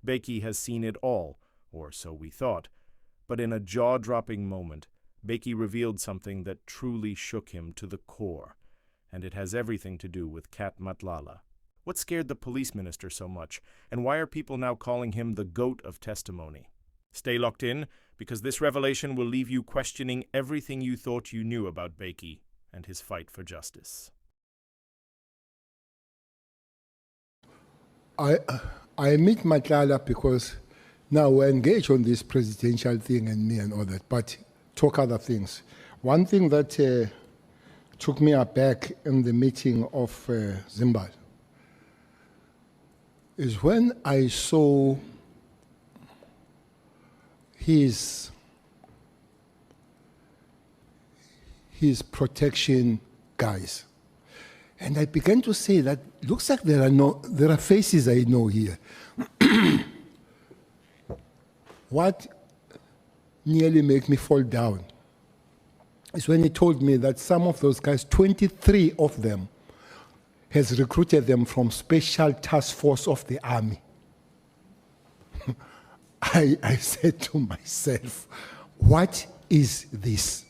Bheki has seen it all, or so we thought. But in a jaw-dropping moment, Bheki revealed something that truly shook him to the core, and it has everything to do with Cat Matlala. What scared the police minister so much, and why are people now calling him the goat of testimony? Stay locked in, because this revelation will leave you questioning everything you thought you knew about Bheki and his fight for justice. I meet Matlala because now we're engaged on this presidential thing and me and all that, but talk other things. One thing that took me aback in the meeting of Zimbabwe is when I saw his protection guys. And I began to say that looks like there are faces I know here. What nearly made me fall down is when he told me that some of those guys, 23 of them, has recruited them from Special Task Force of the Army. I said to myself, what is this?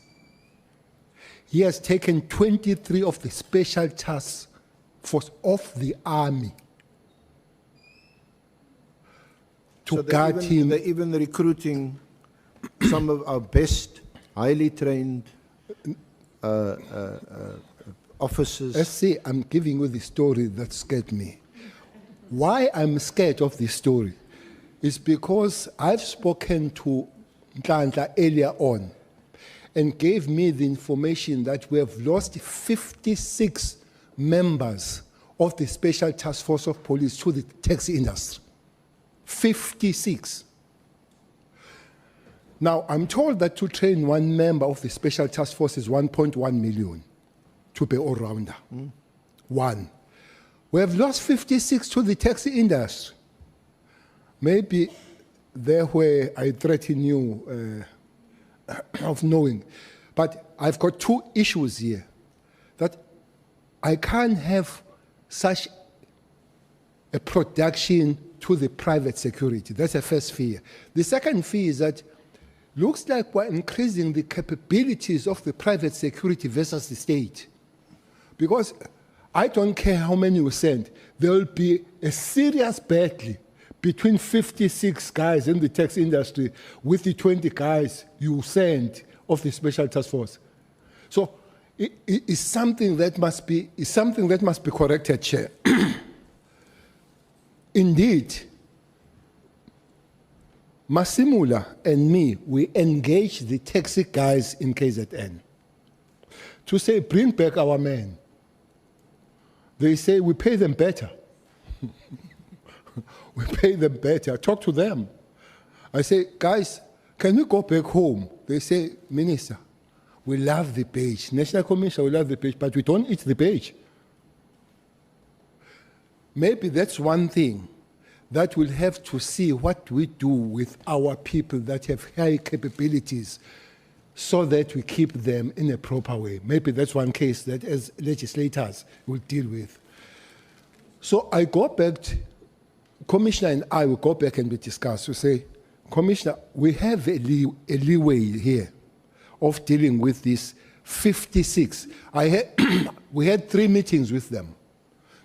He has taken 23 of the Special Task Force of the Army to guard him. They're even recruiting some of our best, highly trained officers. Let's see, I'm giving you the story that scared me. Why I'm scared of this story is because I've spoken to Nhlanhla earlier on and gave me the information that we have lost 56 members of the Special Task Force of Police to the taxi industry. 56. Now, I'm told that to train one member of the Special Task Force is 1.1 million to be all-rounder. One. We have lost 56 to the taxi industry. Maybe there where I threaten you of knowing. But I've got two issues here. That I can't have such a production to the private security. That's the first fear. The second fear is that looks like we're increasing the capabilities of the private security versus the state. Because I don't care how many we send, there will be a serious battle between 56 guys in the tax industry with the 20 guys you send of the Special Task Force. So it's something that must be corrected, Chair. Indeed, Masimula and me, we engage the taxi guys in KZN to say, bring back our men. They say, we pay them better. We pay them better. Talk to them. I say, guys, can we go back home? They say, Minister, we love the page. National Commission, we love the page, but we don't eat the page. Maybe that's one thing that we'll have to see what we do with our people that have high capabilities so that we keep them in a proper way. Maybe that's one case that as legislators will deal with. So I go back, Commissioner and I will go back and we discuss. We say, Commissioner, we have a leeway here of dealing with this 56. We had 3 meetings with them.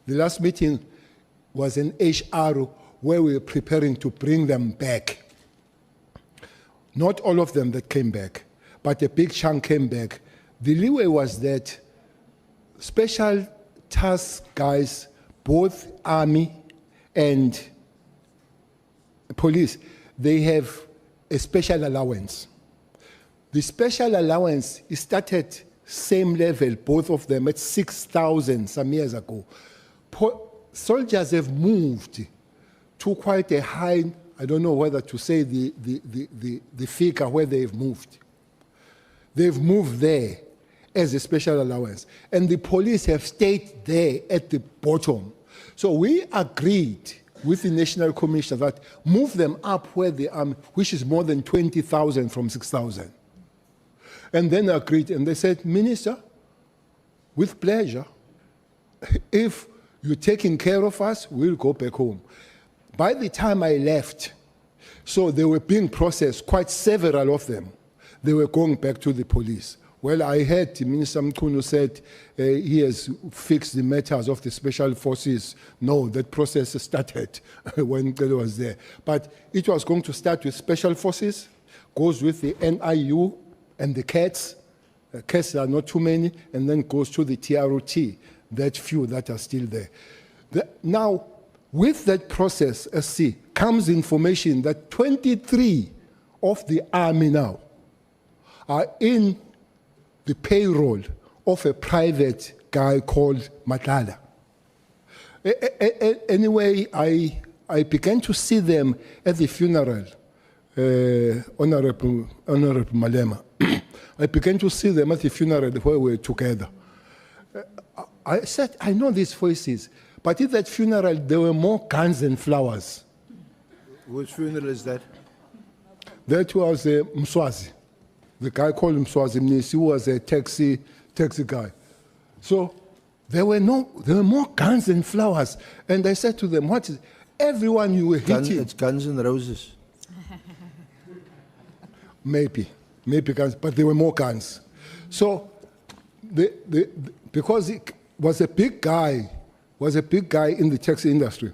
The last meeting was in HR where we were preparing to bring them back. Not all of them that came back, but a big chunk came back. The leeway was that special task guys, both Army and police, they have a special allowance. The special allowance started same level, both of them, at 6,000 some years ago. Soldiers have moved to quite a high, I don't know whether to say the figure where they've moved. They've moved there as a special allowance. And the police have stayed there at the bottom. So we agreed with the National Commission that move them up where they are, which is more than 20,000 from 6,000. And then agreed, and they said, Minister, with pleasure, if you're taking care of us, we'll go back home. By the time I left, so they were being processed, quite several of them. They were going back to the police. Well, I heard Minister Mkhunu said he has fixed the matters of the special forces. No, that process started when Cele was there. But it was going to start with special forces, goes with the NIU and the cats. Cats are not too many, and then goes to the TROT, that few that are still there. Now, with that process, SC, comes information that 23 of the army now are in the payroll of a private guy called Matlala. Anyway, I began to see them at the funeral, Honorable Malema. I began to see them at the funeral where we were together. I said, I know these voices, but at that funeral there were more guns and flowers. Which funeral is that? That was Mswazi. The guy called Mswazi Mnisi, who was a taxi guy. So there were more guns and flowers. And I said to them, what is everyone you were hitting? It's Guns and Roses. Maybe guns, but there were more guns. So because it was a big guy in the taxi industry.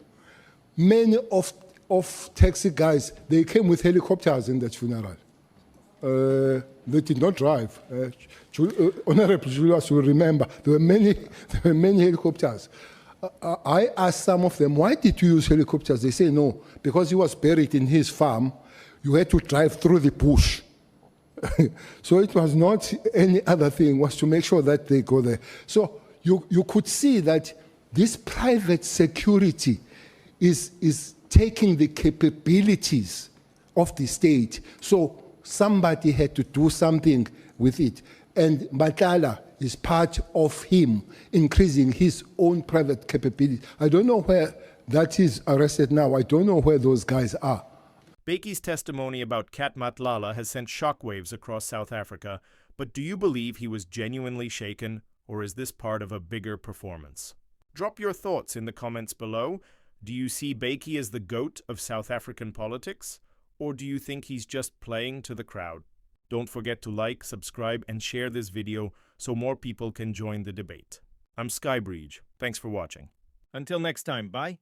Many of taxi guys, they came with helicopters in that funeral. They did not drive. Honorable Julius will remember there were many helicopters. I asked some of them, why did you use helicopters? They say no, because he was buried in his farm. You had to drive through the bush. So it was not any other thing, it was to make sure that they go there. So you could see that this private security is taking the capabilities of the state. So somebody had to do something with it. And Matlala is part of him increasing his own private capability. I don't know where that is arrested now. I don't know where those guys are. Bheki's testimony about Cat Matlala has sent shockwaves across South Africa, but do you believe he was genuinely shaken, or is this part of a bigger performance? Drop your thoughts in the comments below. Do you see Bheki as the GOAT of South African politics? Or do you think he's just playing to the crowd? Don't forget to like, subscribe, and share this video so more people can join the debate. I'm Skybridge. Thanks for watching. Until next time, bye.